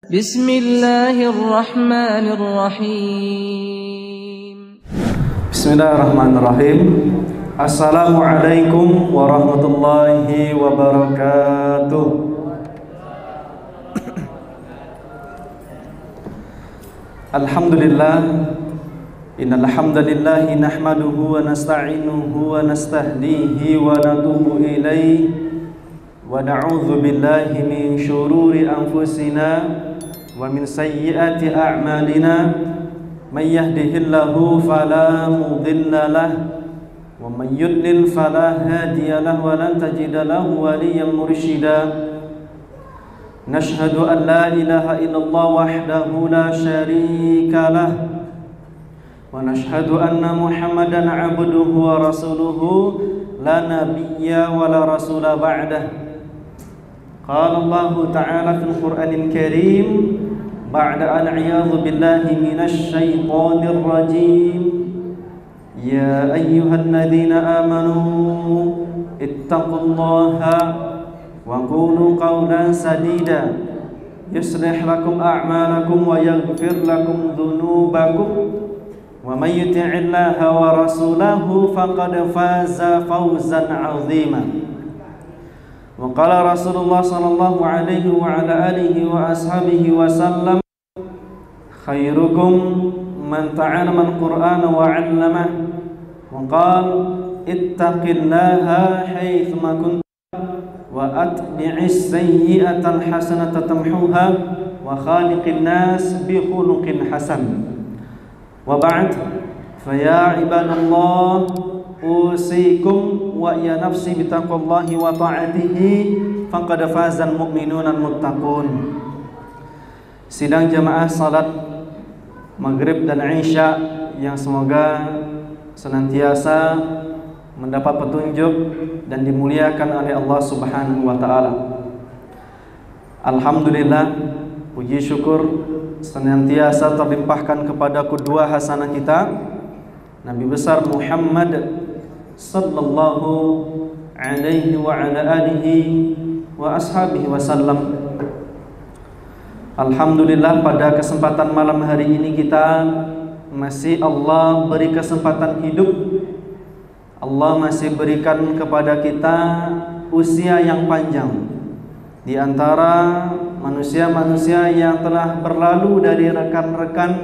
Bismillahirrahmanirrahim. Bismillahirrahmanirrahim. Assalamualaikum warahmatullahi wabarakatuh. Alhamdulillah, innal hamdalillah nahmaduhu wa nasta'inuhu wa nastahdihi wa natubu ilaihi wa na'udzu billahi min syururi anfusina wa min sayyiati a'malina. May yahdihillahu fala mudilla lahu wa may yudlil fala hadiya lahu wa lan tajida lahu waliyyan mursyida. Nashhadu an la ilaha illallah wahdahu la syarika lahu wa nashhadu anna Muhammadan 'abduhu wa rasuluhu la nabiyya wa la rasula ba'dah. Qala Allah ta'ala fil Qur'anil Karim ba'da an a'udzu billahi minasy syaithanir rajim. Ya ayyuhalladzina amanu ittaqullaha wa qulu qawlan sadida yuslih lakum a'malakum wa yaghfir lakum dhunubakum wa may yuti'illaha wa rasulahu faqad faza fawzan 'azima. Wa qala Rasulullah sallallahu alaihi wa ala alihi wa ashabihi wa sallam, khairukum man ta'allama al-Qur'ana wa 'allamahu wa qala ittaqillaha haitsuma kunta wa atbi'is sayyi'ata al-hasanata tamhuha wa khaliqin nas bi khuluqin hasan. Wa ba'd, fa ya ibadallah usikum wa ya nafsi bitaqwallahi wa ta'atihi faqad fazal mu'minuna muttaqun. Sidang jamaah salat maghrib dan isya yang semoga senantiasa mendapat petunjuk dan dimuliakan oleh Allah Subhanahu wa taala. Alhamdulillah, puji syukur senantiasa terlimpahkan kepada kedua hasanah kita, Nabi besar Muhammad sallallahu alaihi wa ala alihi wa ashabihi wasallam. Alhamdulillah, pada kesempatan malam hari ini kita masih Allah beri kesempatan hidup. Allah masih berikan kepada kita usia yang panjang. Di antara manusia-manusia yang telah berlalu dari rekan-rekan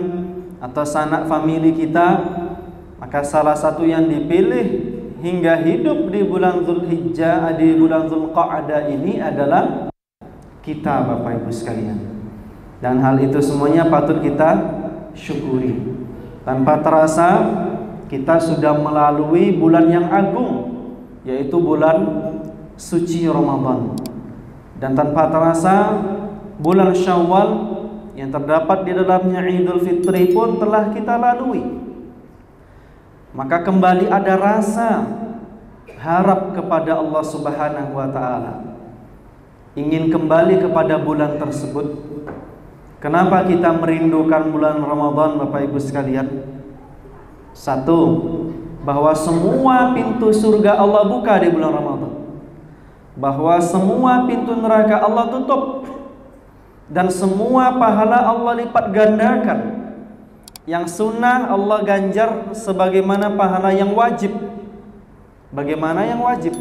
atau sanak famili kita, maka salah satu yang dipilih hingga hidup di bulan Dzulhijjah, di bulan Dzulqa'dah ini adalah kita, Bapak Ibu sekalian. Dan hal itu semuanya patut kita syukuri. Tanpa terasa kita sudah melalui bulan yang agung, yaitu bulan suci Ramadan. Dan tanpa terasa bulan Syawal yang terdapat di dalamnya Idul Fitri pun telah kita lalui. Maka kembali ada rasa harap kepada Allah Subhanahu wa taala, ingin kembali kepada bulan tersebut. Kenapa kita merindukan bulan Ramadan, Bapak Ibu sekalian? Satu, bahwa semua pintu surga Allah buka di bulan Ramadan, bahwa semua pintu neraka Allah tutup, dan semua pahala Allah lipat gandakan. Yang sunnah Allah ganjar sebagaimana pahala yang wajib. Bagaimana yang wajib?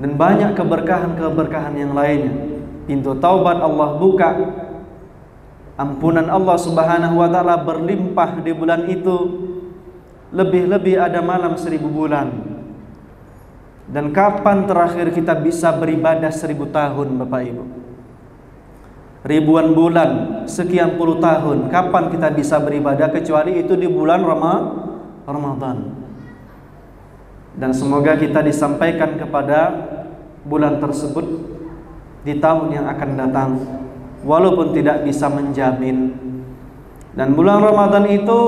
Dan banyak keberkahan-keberkahan yang lainnya. Pintu taubat Allah buka. Ampunan Allah Subhanahu wa taala berlimpah di bulan itu. Lebih-lebih ada malam 1000 bulan. Dan kapan terakhir kita bisa beribadah 1000 tahun, Bapak Ibu? Ribuan bulan, sekian puluh tahun, kapan kita bisa beribadah kecuali itu di bulan Ramadan. Dan semoga kita disampaikan kepada bulan tersebut di tahun yang akan datang, walaupun tidak bisa menjamin. Dan bulan Ramadan itu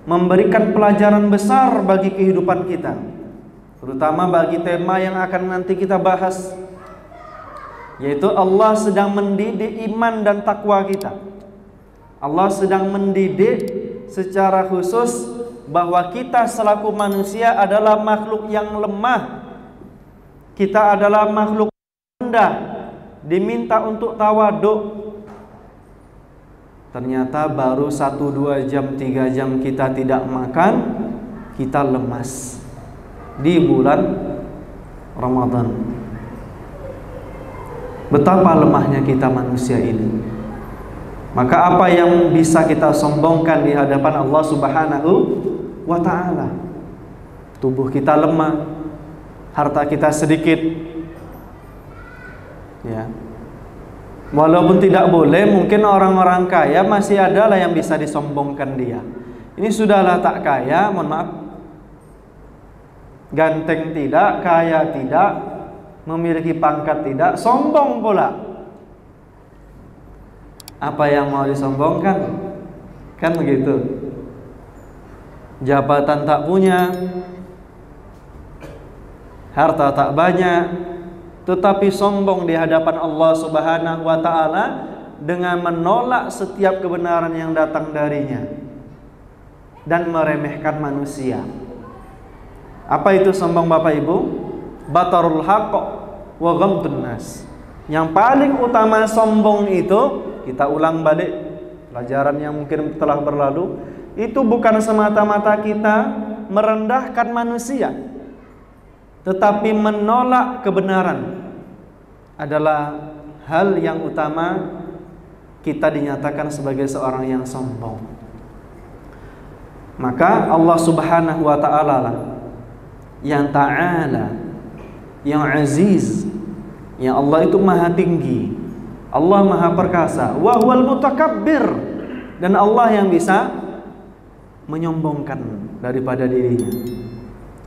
memberikan pelajaran besar bagi kehidupan kita, terutama bagi tema yang akan nanti kita bahas, yaitu Allah sedang mendidik iman dan takwa kita. Allah sedang mendidik secara khusus bahwa kita selaku manusia adalah makhluk yang lemah. Kita adalah makhluk rendah. diminta untuk tawaduk. Ternyata baru 1-2 jam, 3 jam kita tidak makan, kita lemas di bulan Ramadan. Betapa lemahnya kita manusia ini. Maka apa yang bisa kita sombongkan di hadapan Allah Subhanahu wa ta'ala? Tubuh kita lemah, harta kita sedikit, ya. Walaupun tidak boleh, mungkin orang-orang kaya masih ada lah yang bisa disombongkan dia. Ini sudahlah tak kaya, mohon maaf, ganteng tidak, kaya tidak, memiliki pangkat tidak, sombong pula. Apa yang mau disombongkan? Kan begitu. Jabatan tak punya, harta tak banyak, tetapi sombong di hadapan Allah Subhanahu wa ta'ala dengan menolak setiap kebenaran yang datang darinya dan meremehkan manusia. Apa itu sombong Bapak Ibu? Batarul haqq wa ghamtun nas. Yang paling utama sombong itu, kita ulang balik pelajaran yang mungkin telah berlalu, itu bukan semata-mata kita merendahkan manusia, tetapi menolak kebenaran adalah hal yang utama. Kita dinyatakan sebagai seorang yang sombong. Maka Allah Subhanahu wa ta'ala lah yang ta'ala, yang aziz, yang Allah itu maha tinggi, Allah maha perkasa, wa huwal mutakabbir, dan Allah yang bisa menyombongkan daripada dirinya.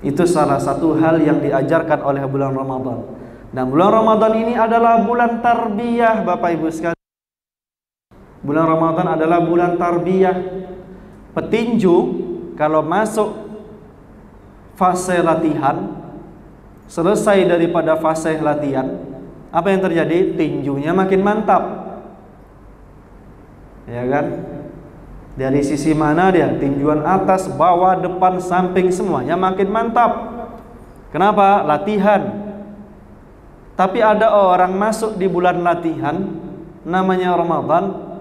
Itu salah satu hal yang diajarkan oleh bulan Ramadan. Dan bulan Ramadan ini adalah bulan tarbiyah Bapak Ibu sekalian. Bulan Ramadan adalah bulan tarbiyah. Petinju kalau masuk fase latihan, selesai daripada fase latihan, apa yang terjadi? Tinjunya makin mantap. Ya kan? Dari sisi mana dia? Tinjuan atas, bawah, depan, samping, semuanya makin mantap. Kenapa? Latihan. Tapi ada orang masuk di bulan latihan, namanya Ramadan,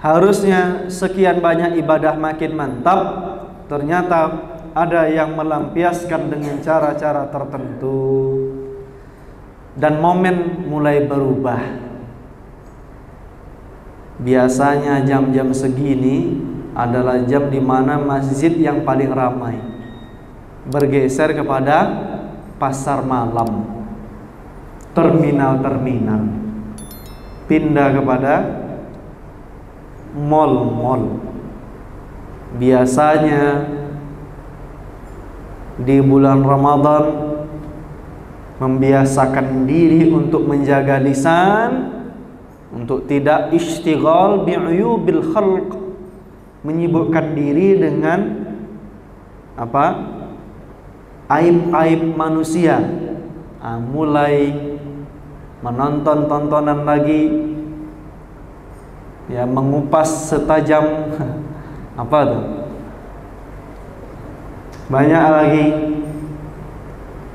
harusnya sekian banyak ibadah makin mantap, ternyata ada yang melampiaskan dengan cara-cara tertentu, dan momen mulai berubah. Biasanya jam-jam segini adalah jam di mana masjid yang paling ramai, bergeser kepada pasar malam, terminal-terminal, pindah kepada mall-mall. Biasanya di bulan Ramadan membiasakan diri untuk menjaga lisan, untuk tidak ishtighal bi'uyubil khalq, menyibukkan diri dengan apa? Aib-aib manusia. Mulai menonton tontonan lagi, ya, mengupas setajam apa tuh? Banyak lagi,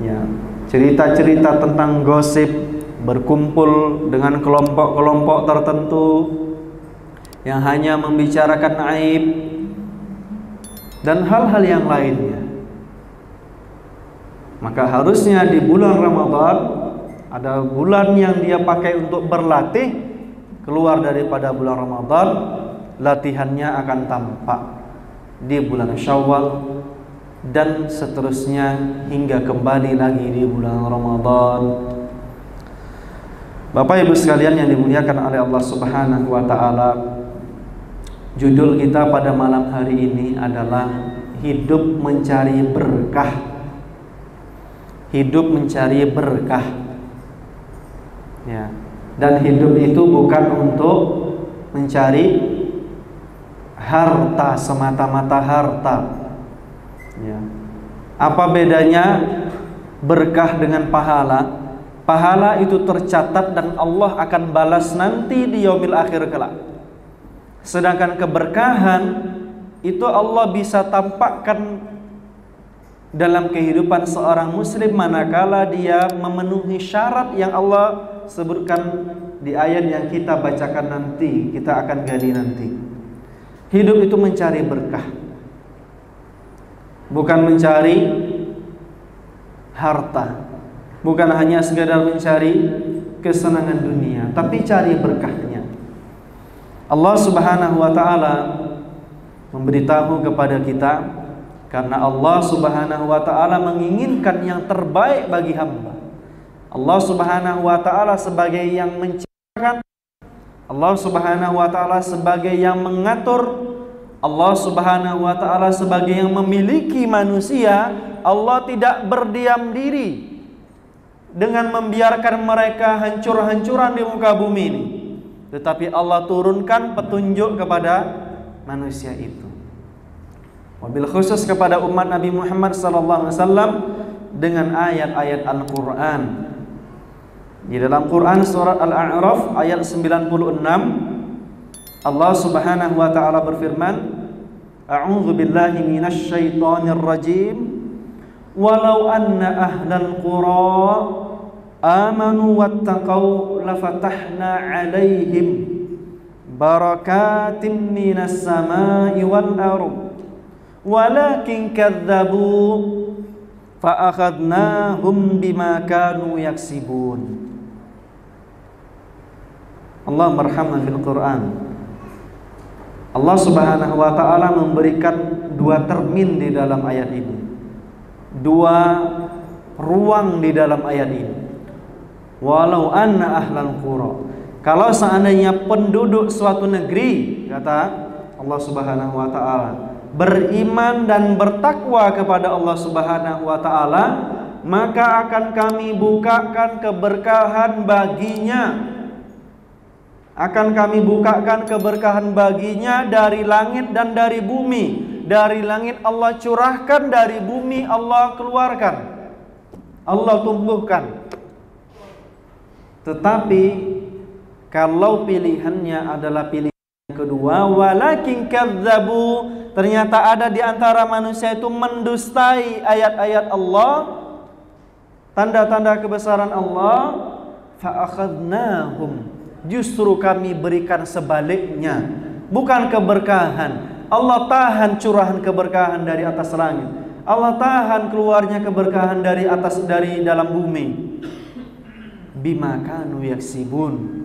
ya, cerita-cerita tentang gosip, berkumpul dengan kelompok-kelompok tertentu yang hanya membicarakan aib dan hal-hal yang lainnya. Maka harusnya di bulan Ramadan ada bulan yang dia pakai untuk berlatih. Keluar daripada bulan Ramadan, latihannya akan tampak di bulan Syawal dan seterusnya hingga kembali lagi di bulan Ramadan. Bapak Ibu sekalian yang dimuliakan oleh Allah Subhanahu wa ta'ala, judul kita pada malam hari ini adalah hidup mencari berkah. Hidup mencari berkah, ya. Dan hidup itu bukan untuk mencari harta, semata-mata harta, ya. Apa bedanya berkah dengan pahala? Pahala itu tercatat dan Allah akan balas nanti di yaumil akhir kelak. Sedangkan keberkahan itu Allah bisa tampakkan dalam kehidupan seorang muslim manakala dia memenuhi syarat yang Allah sebutkan di ayat yang kita bacakan nanti, kita akan gali nanti. Hidup itu mencari berkah, bukan mencari harta, bukan hanya sekedar mencari kesenangan dunia, tapi cari berkahnya. Allah Subhanahu wa taala memberitahu kepada kita, karena Allah Subhanahu wa taala menginginkan yang terbaik bagi hamba. Allah Subhanahu wa taala sebagai yang menciptakan, Allah Subhanahu wa taala sebagai yang mengatur, Allah Subhanahu wa taala sebagai yang memiliki manusia. Allah tidak berdiam diri dengan membiarkan mereka hancur-hancuran di muka bumi ini, tetapi Allah turunkan petunjuk kepada manusia itu. Wabil khusus kepada umat Nabi Muhammad SAW dengan ayat-ayat Al-Quran. Di dalam Quran surat Al-A'raf ayat 96, Allah Subhanahu wa taala berfirman, A'udzu billahi minasy syaithanir rajim. Walau anna ahlal qura amanu wattaqau lafatahna 'alaihim barakatim minas samai wal ardh walakin kadzabu fa akhadnahum bima kanu yaksibun. Allah marhamna fil Quran. Allah Subhanahu wa taala memberikan dua termin di dalam ayat ini, dua ruang di dalam ayat ini. Walau anna ahlal qura, kalau seandainya penduduk suatu negeri, kata Allah Subhanahu wa taala, beriman dan bertakwa kepada Allah Subhanahu wa taala, maka akan kami bukakan keberkahan baginya. Akan kami bukakan keberkahan baginya dari langit dan dari bumi. Dari langit Allah curahkan, dari bumi Allah keluarkan, Allah tumbuhkan. Tetapi kalau pilihannya adalah pilihan kedua, walakin kadzabu, ternyata ada di antara manusia itu mendustai ayat-ayat Allah, tanda-tanda kebesaran Allah, fa akhadnahum, justru kami berikan sebaliknya, bukan keberkahan. Allah tahan curahan keberkahan dari atas langit, Allah tahan keluarnya keberkahan dari atas, dari dalam bumi. Bima kanu yaksibun,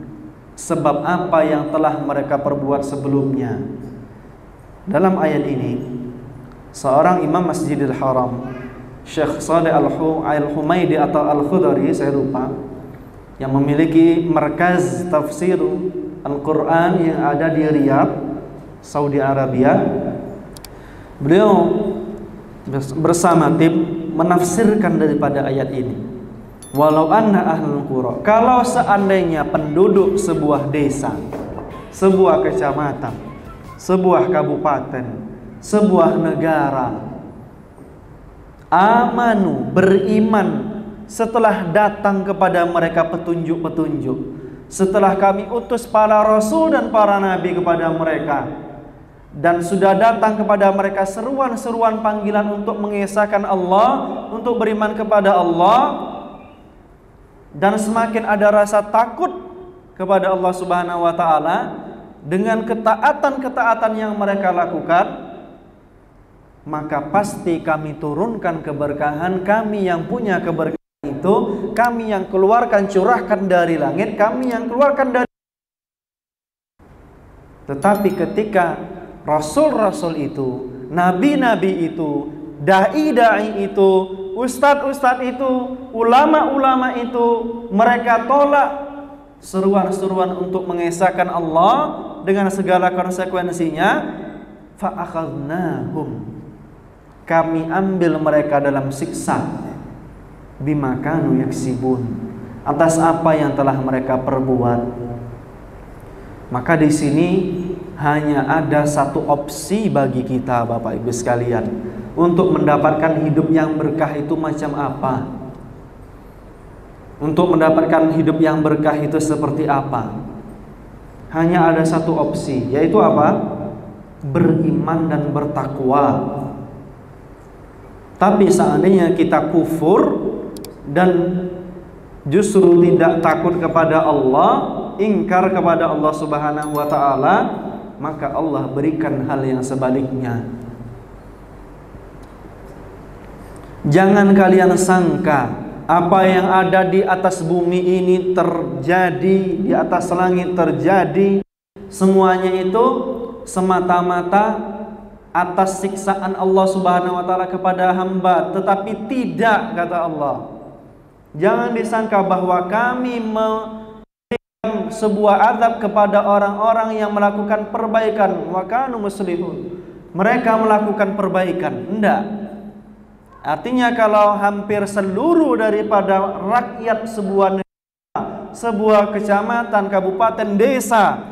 sebab apa yang telah mereka perbuat sebelumnya. Dalam ayat ini, seorang imam Masjidil Haram, Syekh Shalih Al-Humaidi atau Al-Khudari, saya lupa, yang memiliki markaz tafsir Al-Quran yang ada di Riyadh, Saudi Arabia, beliau bersama tim menafsirkan daripada ayat ini. Walau anna ahlul qura, kalau seandainya penduduk sebuah desa, sebuah kecamatan, sebuah kabupaten, sebuah negara, amanu, beriman setelah datang kepada mereka petunjuk-petunjuk, setelah kami utus para rasul dan para nabi kepada mereka, dan sudah datang kepada mereka seruan-seruan panggilan untuk mengesahkan Allah, untuk beriman kepada Allah, dan semakin ada rasa takut kepada Allah Subhanahu wa taala dengan ketaatan-ketaatan yang mereka lakukan, maka pasti kami turunkan keberkahan. Kami yang punya keberkahan itu, kami yang keluarkan, curahkan dari langit, kami yang keluarkan dari. Tetapi ketika rasul-rasul itu, nabi-nabi itu, dai-dai itu, ustadz-ustadz itu, ulama-ulama itu, mereka tolak seruan-seruan untuk mengesahkan Allah dengan segala konsekuensinya, fa'akhadnahum, kami ambil mereka dalam siksa, bima kanu yaksibun, atas apa yang telah mereka perbuat. Maka di sini hanya ada satu opsi bagi kita, Bapak Ibu sekalian, untuk mendapatkan hidup yang berkah itu macam apa? Untuk mendapatkan hidup yang berkah itu seperti apa? Hanya ada satu opsi, yaitu apa? Beriman dan bertakwa. Tapi seandainya kita kufur dan justru tidak takut kepada Allah, ingkar kepada Allah Subhanahu wa taala, maka Allah berikan hal yang sebaliknya. Jangan kalian sangka apa yang ada di atas bumi ini terjadi, di atas langit terjadi, semuanya itu semata-mata atas siksaan Allah Subhanahu wa taala kepada hamba, tetapi tidak, kata Allah. Jangan disangka bahwa kami memberikan sebuah azab kepada orang-orang yang melakukan perbaikan, wa kanu muslimun. Mereka melakukan perbaikan. Enggak. Artinya kalau hampir seluruh daripada rakyat sebuah negara, sebuah kecamatan, kabupaten, desa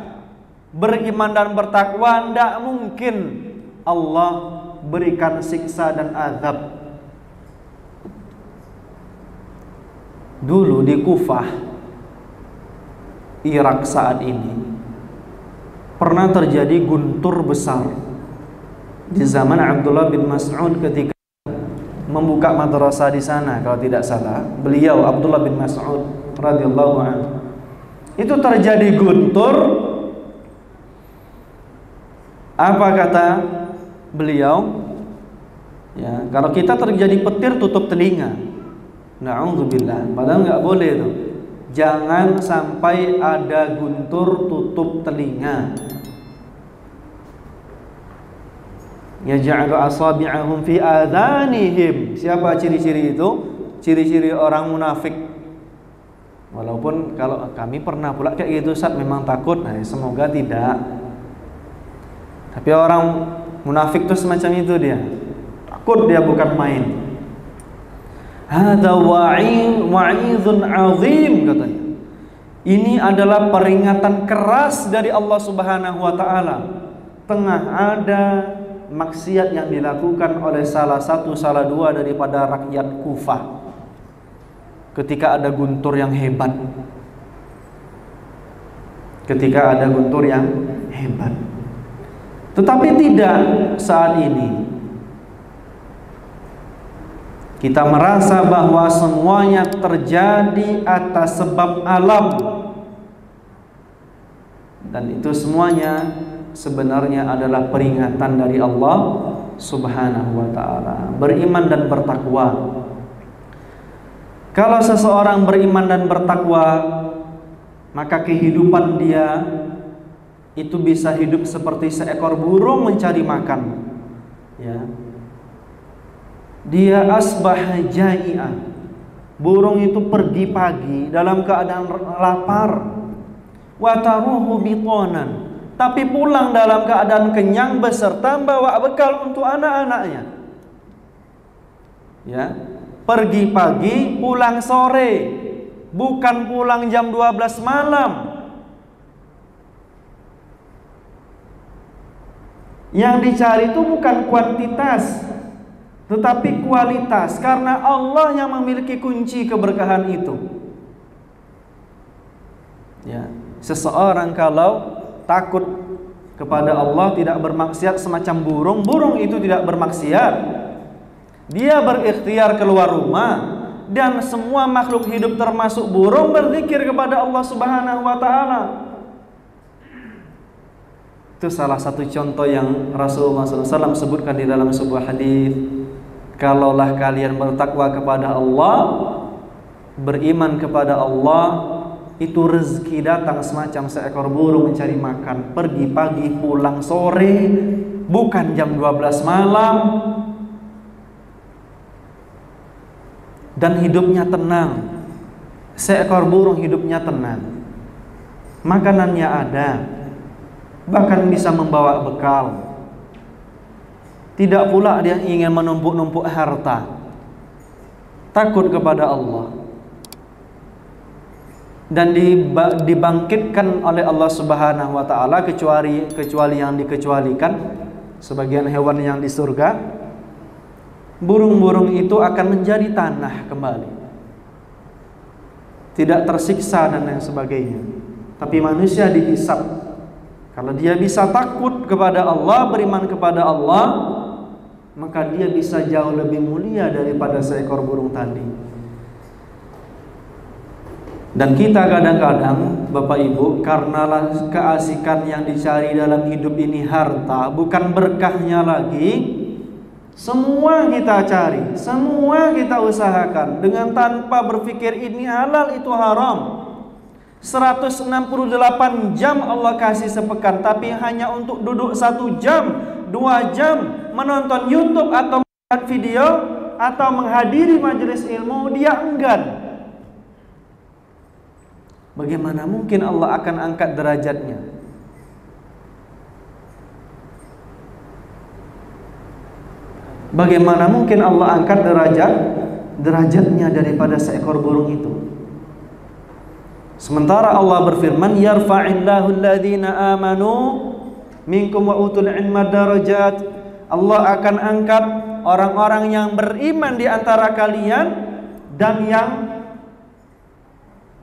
beriman dan bertakwa, enggak mungkin Allah berikan siksa dan azab. Dulu di Kufah, Irak saat ini, pernah terjadi guntur besar di zaman Abdullah bin Mas'ud ketika membuka madrasah di sana, kalau tidak salah. Beliau Abdullah bin Mas'ud radhiyallahu anhu. Itu terjadi guntur. Apa kata beliau? Ya, kalau kita terjadi petir tutup telinga. Na'udzubillah. Padahal nggak boleh tuh. Jangan sampai ada guntur tutup telinga. Yaj'alu asabi'ahum fi adhanihim. Siapa ciri-ciri itu? Ciri-ciri orang munafik. Walaupun kalau kami pernah pula kayak gitu, Ustaz, memang takut. Nah, semoga tidak. Tapi orang munafik itu semacam itu dia. Takut dia, bukan main. Hadza wa'idun 'azim, katanya. Ini adalah peringatan keras dari Allah Subhanahu wa taala. Tengah ada maksiat yang dilakukan oleh salah dua daripada rakyat Kufah ketika ada guntur yang hebat. Tetapi tidak saat ini. Kita merasa bahwa semuanya terjadi atas sebab alam, dan itu semuanya sebenarnya adalah peringatan dari Allah Subhanahu wa taala. Beriman dan bertakwa. Kalau seseorang beriman dan bertakwa, maka kehidupan dia itu bisa hidup seperti seekor burung mencari makan. Ya. Dia asbah jai'a. Burung itu pergi pagi dalam keadaan lapar. Wa taruhu bitonan. Tapi pulang dalam keadaan kenyang beserta bawa bekal untuk anak-anaknya. Ya, pergi pagi, pulang sore, bukan pulang jam 12 malam. Yang dicari itu bukan kuantitas, tetapi kualitas, karena Allah yang memiliki kunci keberkahan itu. Ya, seseorang kalau takut kepada Allah, tidak bermaksiat semacam burung. Burung itu tidak bermaksiat. Dia berikhtiar keluar rumah, dan semua makhluk hidup termasuk burung berzikir kepada Allah Subhanahu wa taala. Itu salah satu contoh yang Rasulullah SAW sebutkan di dalam sebuah hadis. Kalaulah kalian bertakwa kepada Allah, beriman kepada Allah, itu rezeki datang semacam seekor burung mencari makan. Pergi pagi, pulang sore, bukan jam 12 malam. Dan hidupnya tenang. Seekor burung hidupnya tenang. Makanannya ada, bahkan bisa membawa bekal. Tidak pula dia ingin menumpuk-numpuk harta. Takut kepada Allah. Dan dibangkitkan oleh Allah Subhanahu wa taala kecuali yang dikecualikan, sebagian hewan yang di surga, burung-burung itu akan menjadi tanah kembali, tidak tersiksa dan lain sebagainya. Tapi manusia dihisab. Kalau dia bisa takut kepada Allah, beriman kepada Allah, maka dia bisa jauh lebih mulia daripada seekor burung tadi. Dan kita kadang-kadang, Bapak Ibu, karena keasikan yang dicari dalam hidup ini harta, bukan berkahnya lagi, semua kita cari, semua kita usahakan dengan tanpa berpikir ini halal itu haram. 168 jam Allah kasih sepekan, tapi hanya untuk duduk 1 jam, 2 jam menonton YouTube atau melihat video atau menghadiri majelis ilmu, dia enggan. Bagaimana mungkin Allah akan angkat derajatnya? Bagaimana mungkin Allah angkat derajatnya daripada seekor burung itu? Sementara Allah berfirman, yarfa'illahu alladhina amanu minkum wa utul ilma darajat. Allah akan angkat orang-orang yang beriman di antara kalian dan yang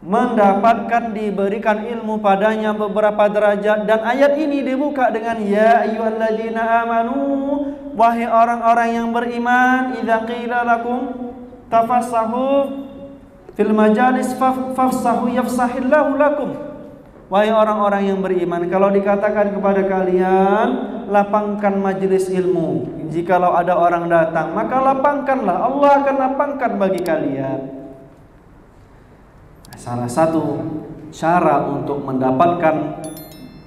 mendapatkan diberikan ilmu padanya beberapa derajat. Dan ayat ini dibuka dengan ya ayyuhalladzina amanu, wahai orang-orang yang beriman, idza qila lakum tafassahu fil majalis fafsahu yafsahillahu lakum. Wahai orang-orang yang beriman, kalau dikatakan kepada kalian lapangkan majelis ilmu, jikalau ada orang datang maka lapangkanlah, Allah akan lapangkan bagi kalian. Salah satu cara untuk mendapatkan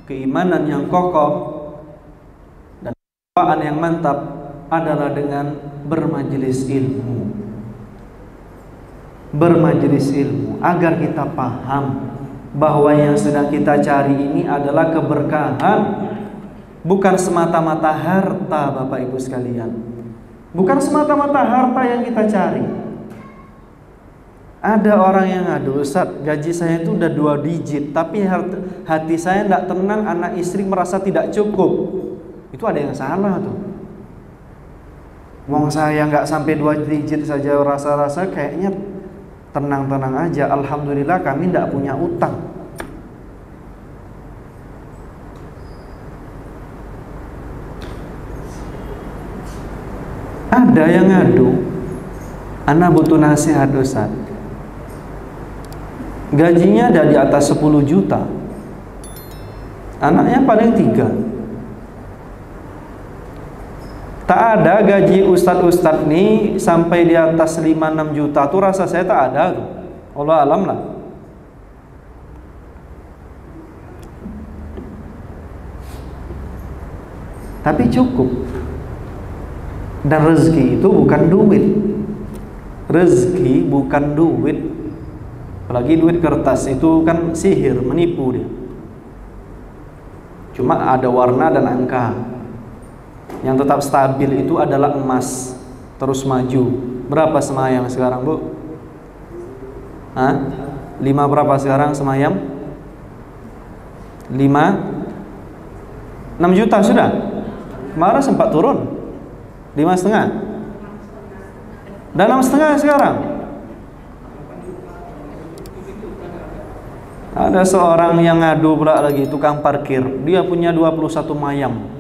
keimanan yang kokoh dan keimanan yang mantap adalah dengan bermajelis ilmu. Bermajelis ilmu agar kita paham bahwa yang sedang kita cari ini adalah keberkahan, bukan semata-mata harta, Bapak Ibu sekalian. Bukan semata-mata harta yang kita cari. Ada orang yang ngadu, Ustaz, gaji saya itu udah 2 digit, tapi hati saya tidak tenang, anak istri merasa tidak cukup. Itu ada yang salah tuh. Wong saya nggak sampai 2 digit saja rasa-rasa kayaknya tenang-tenang aja. Alhamdulillah kami tidak punya utang. Ada yang ngadu, anak butuh nasihat Ustaz, gajinya ada di atas 10 juta, anaknya paling 3. Tak ada gaji ustadz-ustadz nih sampai di atas 5-6 juta tuh, rasa saya tak ada tuh. Allah alam lah. Tapi cukup. Dan rezeki itu bukan duit. Rezeki bukan duit. Apalagi duit kertas itu kan sihir, menipu dia. Cuma ada warna dan angka. Yang tetap stabil itu adalah emas, terus maju. Berapa semayam sekarang, Bu? 5 berapa sekarang semayam? 6 juta sudah. Kemarin sempat turun 5,5. Dan 6,5 sekarang. Ada seorang yang ngadu pula lagi, tukang parkir. Dia punya 21 mayam.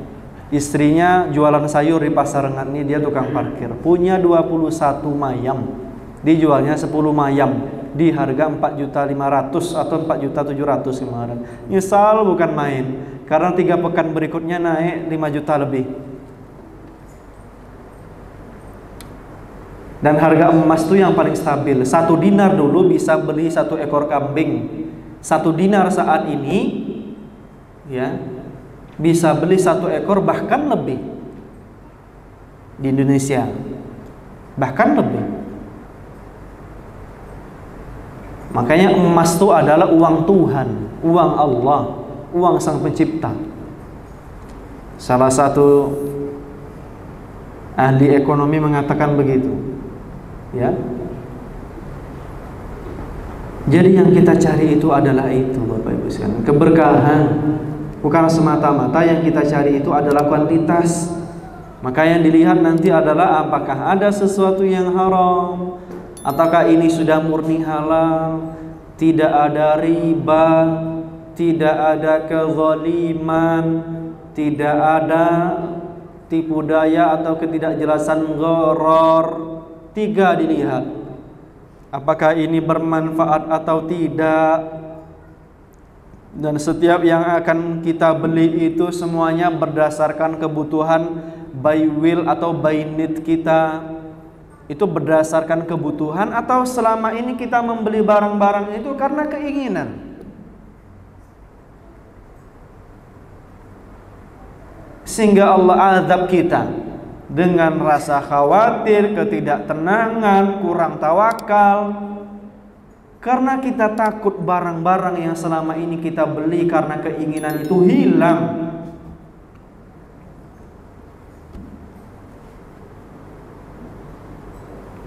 Istrinya jualan sayur di pasar Rengat, ini dia tukang parkir. Punya 21 mayam. Dijualnya 10 mayam di harga 4.500.000 atau 4.700.000 kemarin. Nyesal bukan main. Karena 3 pekan berikutnya naik 5 juta lebih. Dan harga emas itu yang paling stabil. 1 dinar dulu bisa beli 1 ekor kambing. 1 dinar saat ini ya bisa beli 1 ekor bahkan lebih di Indonesia, bahkan lebih. Makanya emas itu adalah uang Tuhan, uang Allah, uang Sang Pencipta. Salah satu ahli ekonomi mengatakan begitu, ya. Jadi yang kita cari itu adalah itu, Bapak Ibu sekalian, keberkahan. Bukan semata-mata yang kita cari itu adalah kuantitas. Maka yang dilihat nanti adalah apakah ada sesuatu yang haram, ataukah ini sudah murni halal, tidak ada riba, tidak ada kezaliman, tidak ada tipu daya atau ketidakjelasan gharar. 3 dilihat. Apakah ini bermanfaat atau tidak? Dan setiap yang akan kita beli itu semuanya berdasarkan kebutuhan by will atau by need kita. Itu berdasarkan kebutuhan atau selama ini kita membeli barang-barang itu karena keinginan. Sehingga Allah azab kita dengan rasa khawatir, ketidaktenangan, kurang tawakal, karena kita takut barang-barang yang selama ini kita beli karena keinginan itu hilang.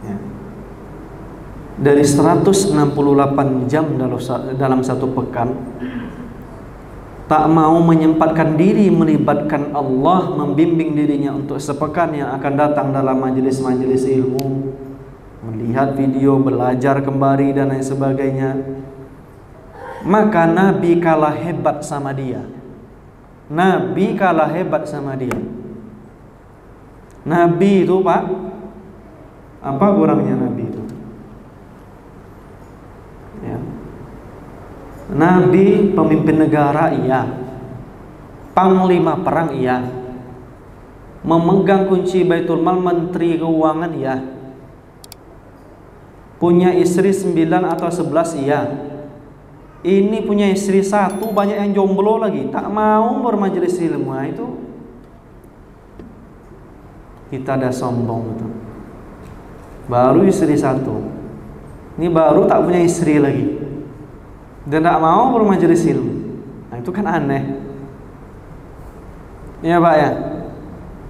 Ya. Dari 168 jam dalam satu pekan, tak mau menyempatkan diri melibatkan Allah, membimbing dirinya untuk sepekan yang akan datang dalam majelis-majelis ilmu, melihat video, belajar kembali dan lain sebagainya, maka Nabi kalah hebat sama dia. Nabi kalah hebat sama dia. Nabi itu, Pak, apa kurangnya Nabi itu? Ya. Nabi pemimpin negara, iya. Panglima perang, iya. Memegang kunci Baitul Mal, menteri keuangan, iya. Punya istri 9 atau 11, iya. Ini punya istri 1, banyak yang jomblo lagi, tak mau bermajelis ilmu. Itu kita dah sombong gitu. Baru istri 1, ini baru tak punya istri lagi dan tak mau bermajelis ilmu. Nah, itu kan aneh. Ya Pak ya.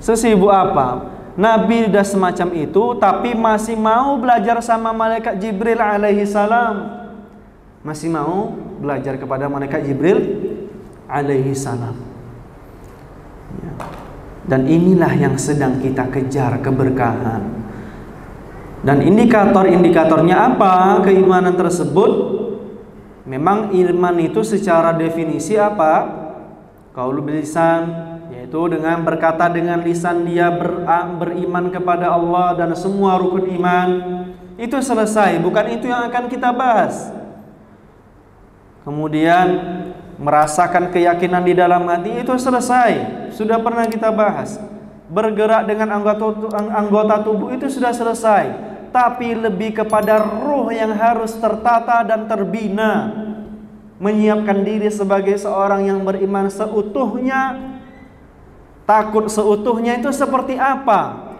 Sesibuk apa Nabi udah semacam itu, tapi masih mau belajar sama malaikat Jibril alaihi salam. Masih mau belajar kepada malaikat Jibril alaihi salam. Ya. Dan inilah yang sedang kita kejar, keberkahan. Dan indikator-indikatornya apa? Keimanan tersebut. Memang iman itu secara definisi apa? Qaulul bilisan, yaitu dengan berkata dengan lisan dia beriman kepada Allah dan semua rukun iman. Itu selesai, bukan itu yang akan kita bahas. Kemudian merasakan keyakinan di dalam hati, itu selesai, sudah pernah kita bahas. Bergerak dengan anggota tubuh itu sudah selesai. Tapi lebih kepada ruh yang harus tertata dan terbina, menyiapkan diri sebagai seorang yang beriman seutuhnya, takut seutuhnya, itu seperti apa?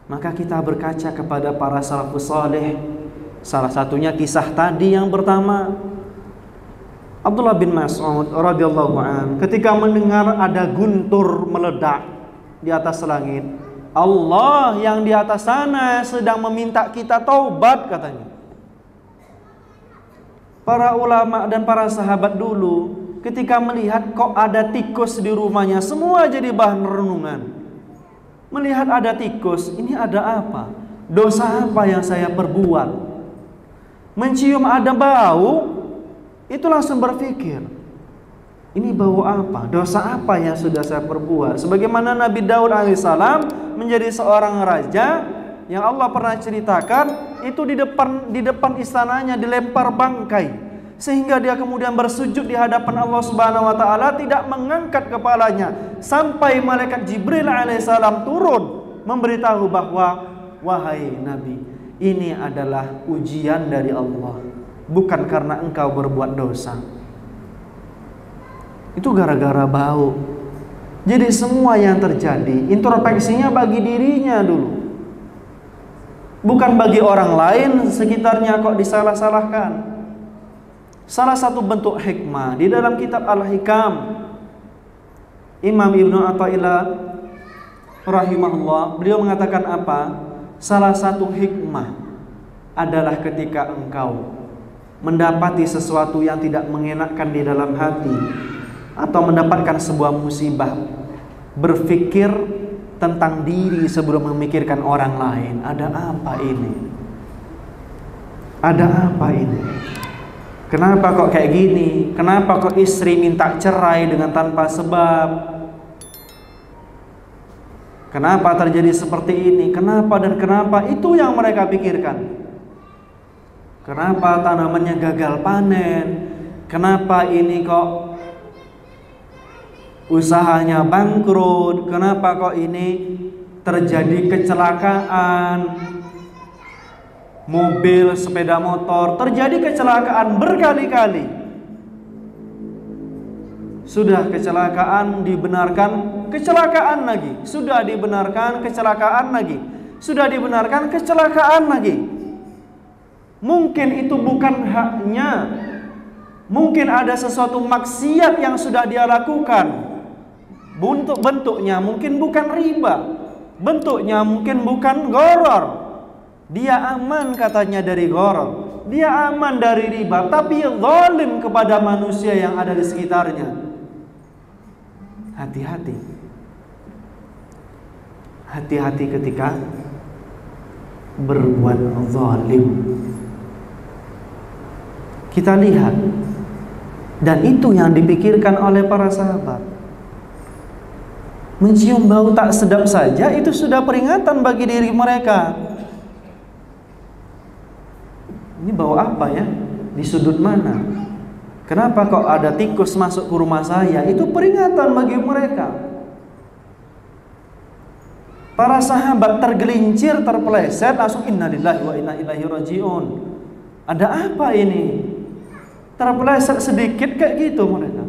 Maka kita berkaca kepada para salafus saleh. Salah satunya kisah tadi yang pertama, Abdullah bin Mas'ud radhiyallahu anhu, ketika mendengar ada guntur meledak di atas langit, Allah yang di atas sana sedang meminta kita taubat, katanya. Para ulama dan para sahabat dulu ketika melihat kok ada tikus di rumahnya, semua jadi bahan renungan. Melihat ada tikus, ini ada apa? Dosa apa yang saya perbuat? Mencium ada bau, itu langsung berpikir, ini bau apa? Dosa apa yang sudah saya perbuat? Sebagaimana Nabi Daud alaihissalam menjadi seorang raja yang Allah pernah ceritakan, itu di depan istananya dilempar bangkai, sehingga dia kemudian bersujud di hadapan Allah Subhanahu wa taala, tidak mengangkat kepalanya sampai malaikat Jibril alaihissalam turun memberitahu bahwa, wahai Nabi, ini adalah ujian dari Allah, bukan karena engkau berbuat dosa. Itu gara-gara bau. Jadi semua yang terjadi, introspeksinya bagi dirinya dulu, bukan bagi orang lain sekitarnya kok disalah-salahkan. Salah satu bentuk hikmah di dalam kitab Al-Hikam, Imam Ibnu Athaillah rahimahullah, beliau mengatakan apa? Salah satu hikmah adalah ketika engkau mendapati sesuatu yang tidak mengenakkan di dalam hati, atau mendapatkan sebuah musibah, berpikir tentang diri sebelum memikirkan orang lain. Ada apa ini? Ada apa ini? Kenapa kok kayak gini? Kenapa kok istri minta cerai dengan tanpa sebab? Kenapa terjadi seperti ini? Kenapa dan kenapa? Itu yang mereka pikirkan. Kenapa tanamannya gagal panen? Kenapa ini kok usahanya bangkrut? Kenapa kok ini terjadi kecelakaan? Mobil, sepeda motor, terjadi kecelakaan berkali-kali. Sudah kecelakaan dibenarkan, kecelakaan lagi. Sudah dibenarkan, kecelakaan lagi. Sudah dibenarkan, kecelakaan lagi. Mungkin itu bukan haknya. Mungkin ada sesuatu maksiat yang sudah dia lakukan. Bentuknya mungkin bukan riba. Bentuknya mungkin bukan gharar. Dia aman katanya dari gharar. Dia aman dari riba, tapi zalim kepada manusia yang ada di sekitarnya. Hati-hati. Hati-hati ketika berbuat zalim. Kita lihat, dan itu yang dipikirkan oleh para sahabat. Mencium bau tak sedap saja itu sudah peringatan bagi diri mereka. Ini bau apa ya? Di sudut mana? Kenapa kok ada tikus masuk ke rumah saya? Itu peringatan bagi mereka. Para sahabat tergelincir, terpeleset, langsung innalillahi wa inna ilaihi rajiun. Ada apa ini? Terpeleset sedikit kayak gitu mereka.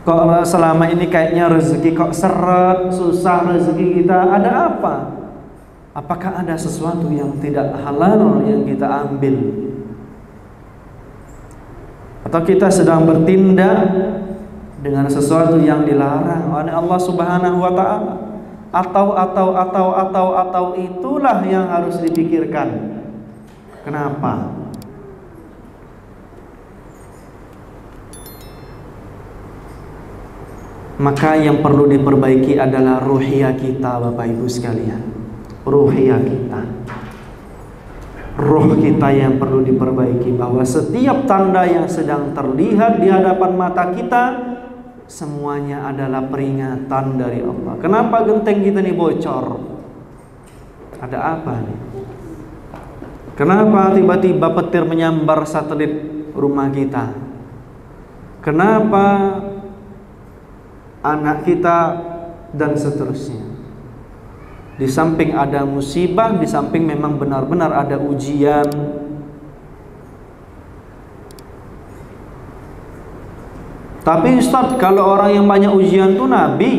Kok selama ini kayaknya rezeki kok seret, susah rezeki kita. Ada apa? Apakah ada sesuatu yang tidak halal yang kita ambil? Atau kita sedang bertindak dengan sesuatu yang dilarang oleh Allah Subhanahu wa taala? Atau itulah yang harus dipikirkan. Kenapa? Maka yang perlu diperbaiki adalah ruhiyah kita, Bapak Ibu sekalian. Ruhiyah kita, ruh kita yang perlu diperbaiki, bahwa setiap tanda yang sedang terlihat di hadapan mata kita semuanya adalah peringatan dari Allah. Kenapa genteng kita ini bocor? Ada apa nih? Kenapa tiba-tiba petir menyambar satelit rumah kita? Kenapa anak kita dan seterusnya? Di samping ada musibah, di samping memang benar-benar ada ujian. Tapi Ustaz, kalau orang yang banyak ujian itu Nabi.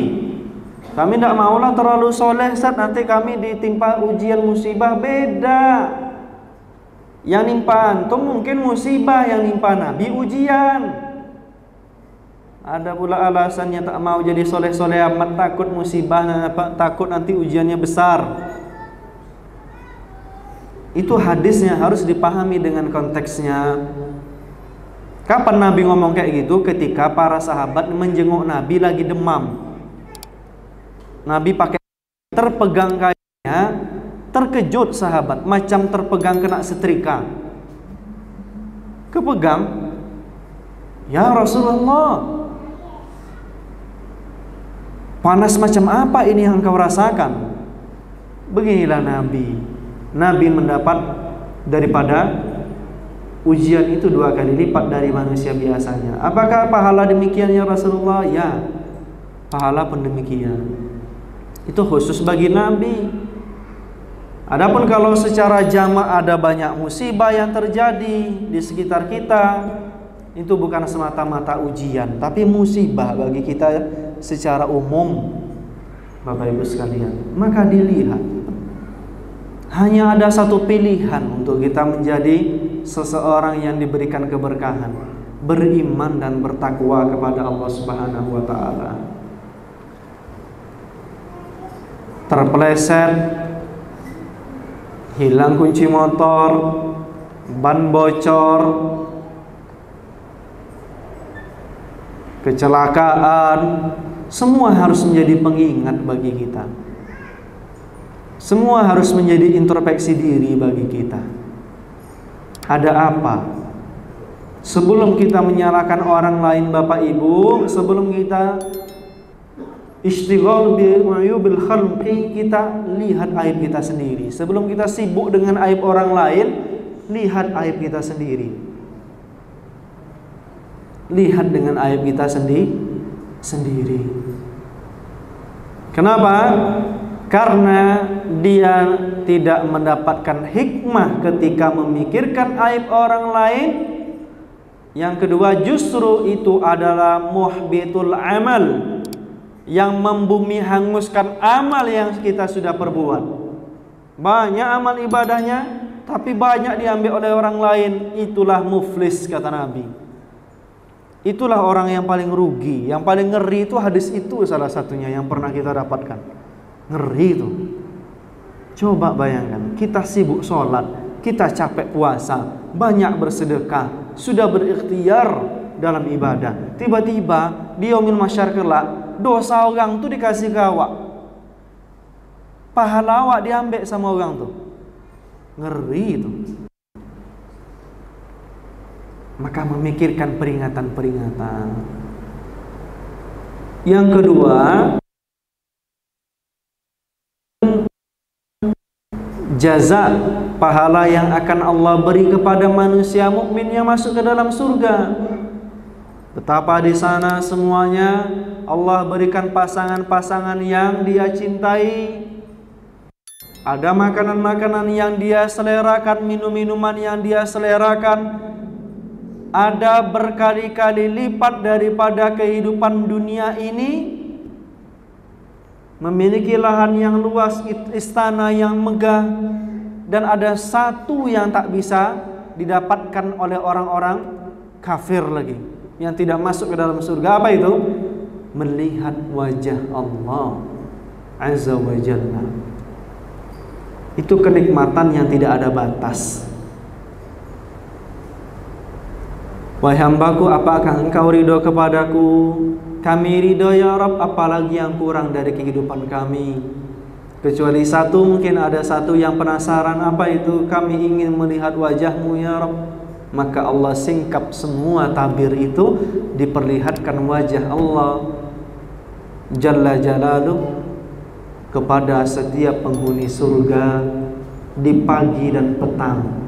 Kami tidak maulah terlalu soleh, Ustaz, nanti kami ditimpa ujian musibah. Beda. Yang nimpa antum mungkin musibah, yang nimpa Nabi ujian. Ada pula alasannya tak mau jadi soleh-soleh amat, takut musibah, takut nanti ujiannya besar. Itu hadisnya harus dipahami dengan konteksnya. Kapan Nabi ngomong kayak gitu? Ketika para sahabat menjenguk Nabi lagi demam. Nabi pakai terpegang kakinya, terkejut sahabat, macam terpegang kena setrika. Kepegang, ya Rasulullah, panas macam apa ini yang engkau rasakan? Beginilah Nabi. Nabi mendapat daripada ujian itu 2 kali lipat dari manusia biasanya. Apakah pahala demikian ya Rasulullah? Ya, pahala pun demikian. Itu khusus bagi Nabi. Adapun kalau secara jamaah ada banyak musibah yang terjadi di sekitar kita, itu bukan semata-mata ujian, tapi musibah bagi kita secara umum, Bapak Ibu sekalian. Maka dilihat, hanya ada satu pilihan untuk kita menjadi seseorang yang diberikan keberkahan, beriman dan bertakwa kepada Allah Subhanahu wa taala. Terpeleset, hilang kunci motor, ban bocor, kecelakaan, semua harus menjadi pengingat bagi kita. Semua harus menjadi introspeksi diri bagi kita. Ada apa? Sebelum kita menyalahkan orang lain Bapak Ibu, sebelum kita istighal bil khalqi, kita lihat aib kita sendiri. Sebelum kita sibuk dengan aib orang lain, lihat aib kita sendiri. Lihat dengan aib kita sendiri. Kenapa? Karena dia tidak mendapatkan hikmah ketika memikirkan aib orang lain. Yang kedua, justru itu adalah muhbitul amal, yang membumi hanguskan amal yang kita sudah perbuat. Banyak amal ibadahnya, tapi banyak diambil oleh orang lain. Itulah muflis, kata Nabi. Itulah orang yang paling rugi. Yang paling ngeri itu hadis itu salah satunya yang pernah kita dapatkan. Ngeri itu. Coba bayangkan, kita sibuk sholat, kita capek puasa, banyak bersedekah, sudah berikhtiar dalam ibadah. Tiba-tiba di yaumil mahsyar kelak, dosa orang tuh dikasih ke awak, pahala awak diambil sama orang tuh. Ngeri itu. Maka memikirkan peringatan-peringatan. Yang kedua, jaza, pahala yang akan Allah beri kepada manusia mukmin yang masuk ke dalam surga. Betapa di sana semuanya Allah berikan pasangan-pasangan yang Dia cintai. Ada makanan-makanan yang Dia selerakan, minum-minuman yang Dia selerakan. Ada berkali-kali lipat daripada kehidupan dunia ini. Memiliki lahan yang luas, istana yang megah, dan ada satu yang tak bisa didapatkan oleh orang-orang kafir lagi, yang tidak masuk ke dalam surga. Apa itu? Melihat wajah Allah Azza wa Jalla. Itu kenikmatan yang tidak ada batas. Wahai hambaku, apakah engkau ridho kepadaku? Kami ridho ya Rabb, apalagi yang kurang dari kehidupan kami. Kecuali satu, mungkin ada satu yang penasaran, apa itu? Kami ingin melihat wajahmu ya Rabb. Maka Allah singkap semua tabir itu, diperlihatkan wajah Allah Jalla Jalaluh kepada setiap penghuni surga di pagi dan petang.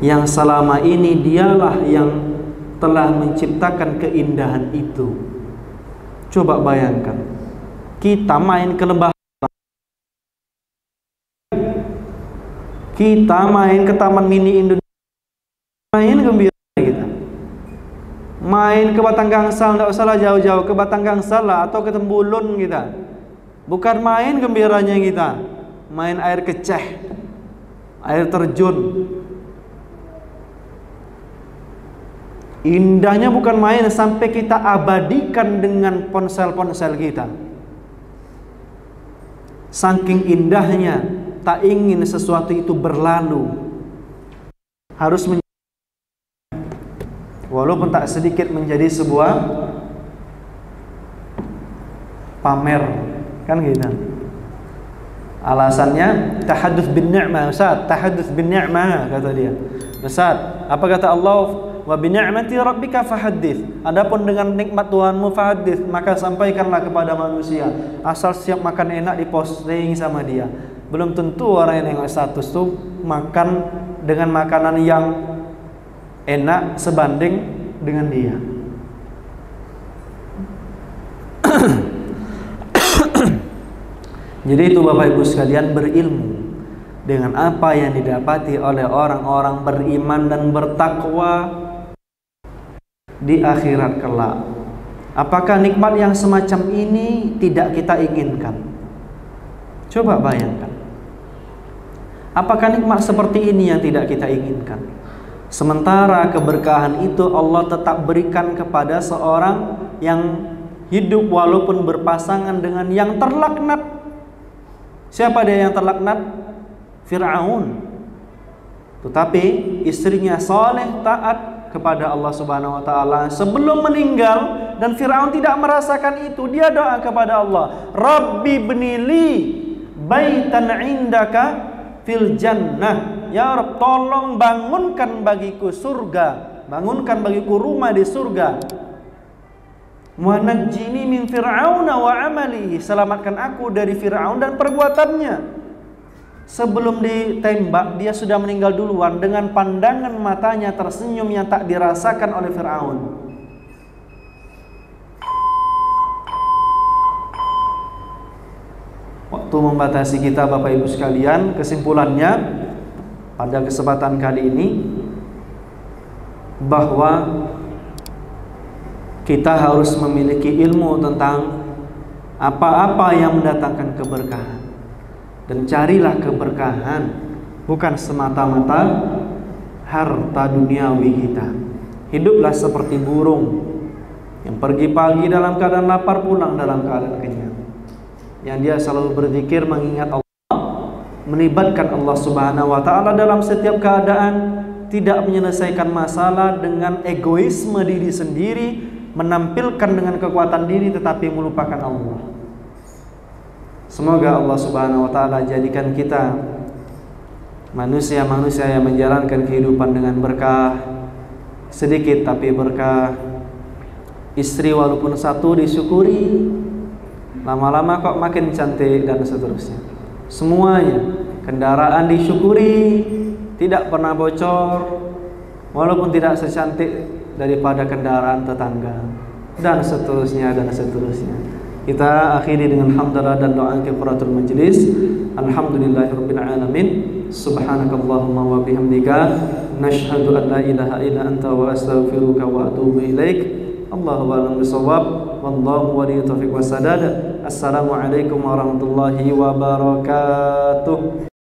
Yang selama ini dialah yang telah menciptakan keindahan itu. Coba bayangkan, kita main ke lembah, kita main ke Taman Mini Indonesia, main gembira kita. Main ke Batang Gangsal, tidak usah lah jauh-jauh, ke Batang Gangsal lah, atau ke Tembulun kita. Bukan main gembiranya kita, main air keceh, air terjun. Indahnya bukan main, sampai kita abadikan dengan ponsel-ponsel kita. Saking indahnya, tak ingin sesuatu itu berlalu. Harus walaupun tak sedikit menjadi sebuah pamer, kan gitu. Alasannya tahadduts bin ni'mah, Ustaz, tahadduts bin ni'mah kata dia. Ustaz, apa kata Allah? Wa bi ni'mati rabbika fahaddits. Adapun dengan nikmat Tuhanmu fahaddits, maka sampaikanlah kepada manusia. Asal siap makan enak diposting sama dia. Belum tentu orang yang nengok status tuh makan dengan makanan yang enak sebanding dengan dia. Jadi itu Bapak Ibu sekalian, berilmu dengan apa yang didapati oleh orang-orang beriman dan bertakwa di akhirat kelak. Apakah nikmat yang semacam ini tidak kita inginkan? Coba bayangkan. Apakah nikmat seperti ini yang tidak kita inginkan? Sementara keberkahan itu Allah tetap berikan kepada seorang yang hidup walaupun berpasangan dengan yang terlaknat. Siapa dia yang terlaknat? Fir'aun. Tetapi istrinya saleh, taat kepada Allah Subhanahu wa taala sebelum meninggal, dan Fir'aun tidak merasakan itu. Dia doa kepada Allah, Rabbi bnili baitan indaka fil jannah. ya Rabb, tolong bangunkan bagiku surga, bangunkan bagiku rumah di surga. Wa najjini min fir'aun wa amalihi, selamatkan aku dari Fir'aun dan perbuatannya. Sebelum ditembak, dia sudah meninggal duluan dengan pandangan matanya tersenyum yang tak dirasakan oleh Fir'aun. Waktu membatasi kita Bapak Ibu sekalian, kesimpulannya pada kesempatan kali ini bahwa kita harus memiliki ilmu tentang apa-apa yang mendatangkan keberkahan. Dan carilah keberkahan bukan semata-mata harta duniawi kita. Hiduplah seperti burung yang pergi pagi dalam keadaan lapar, pulang dalam keadaan kenyang. Yang dia selalu berzikir, mengingat Allah, melibatkan Allah Subhanahu wa taala dalam setiap keadaan, tidak menyelesaikan masalah dengan egoisme diri sendiri, menampilkan dengan kekuatan diri tetapi melupakan Allah. Semoga Allah Subhanahu wa taala jadikan kita manusia-manusia yang menjalankan kehidupan dengan berkah, sedikit tapi berkah. Istri walaupun satu disyukuri, lama-lama kok makin cantik dan seterusnya. Semuanya, kendaraan disyukuri, tidak pernah bocor, walaupun tidak secantik daripada kendaraan tetangga, dan seterusnya dan seterusnya. Kita akhiri dengan hamdalah dan doa kifaratul majlis. Alhamdulillahirabbil alamin. Subhanakallahumma wa bihamdika nashhadu an la ilaha illa anta wa astaghfiruka wa atubu ilaik. Allahu a'lam bishawab. Wallahu waliyut taufiq wasadad. Assalamualaikum warahmatullahi wabarakatuh.